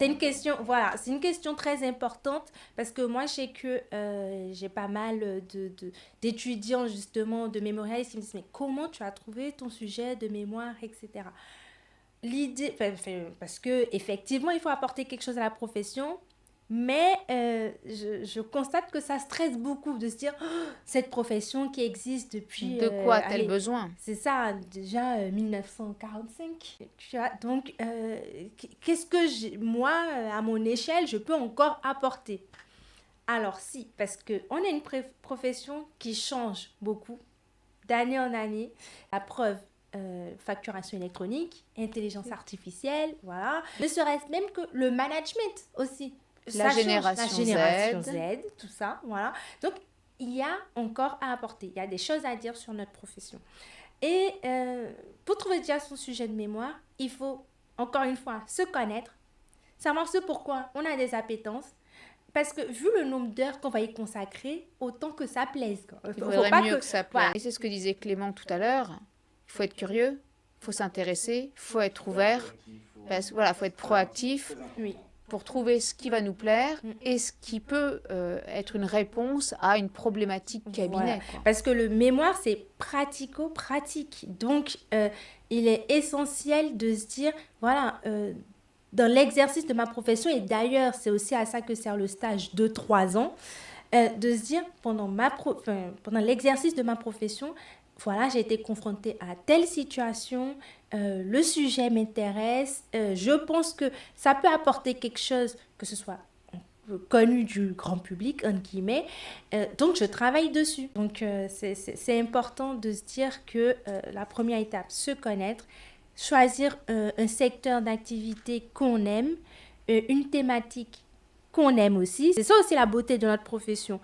C'est une question, voilà, c'est une question très importante parce que moi, je sais que j'ai pas mal d'étudiants justement, de mémorialistes qui me disent, mais comment tu as trouvé ton sujet de mémoire, etc. L'idée, parce que effectivement, il faut apporter quelque chose à la profession, mais je constate que ça stresse beaucoup de se dire, oh, cette profession qui existe depuis, De quoi a-t-elle allez, besoin? c'est ça, déjà 1945. Tu vois, donc, qu'est-ce que moi, à mon échelle, je peux encore apporter? Alors si, parce qu'on a une profession qui change beaucoup d'année en année. La preuve, facturation électronique, intelligence artificielle, voilà. Ne serait-ce même que le management aussi. La Ça change. La génération génération Z. Z, tout ça, voilà. Donc, il y a encore à apporter. Il y a des choses à dire sur notre profession. Et pour trouver déjà son sujet de mémoire, il faut, encore une fois, se connaître, savoir ce pourquoi on a des appétences. Parce que vu le nombre d'heures qu'on va y consacrer, autant que ça plaise. Il Faut vaudrait pas mieux que... que ça Voilà. plaise. Et c'est ce que disait Clément tout à l'heure. Il faut être curieux, il faut s'intéresser, il faut être ouvert. Voilà, il faut être proactif Oui. pour trouver ce qui va nous plaire Mm. et ce qui peut être une réponse à une problématique Voilà. cabinet, quoi. Parce que le mémoire, c'est pratico-pratique. Donc, il est essentiel de se dire, voilà, dans l'exercice de ma profession, et d'ailleurs, c'est aussi à ça que sert le stage de 3 ans, de se dire, pendant l'exercice de ma profession, voilà, j'ai été confrontée à telle situation, le sujet m'intéresse, je pense que ça peut apporter quelque chose, que ce soit connu du grand public, entre guillemets. Donc, je travaille dessus. Donc, c'est important de se dire que la première étape, se connaître, choisir un secteur d'activité qu'on aime, une thématique qu'on aime aussi. C'est ça aussi la beauté de notre profession.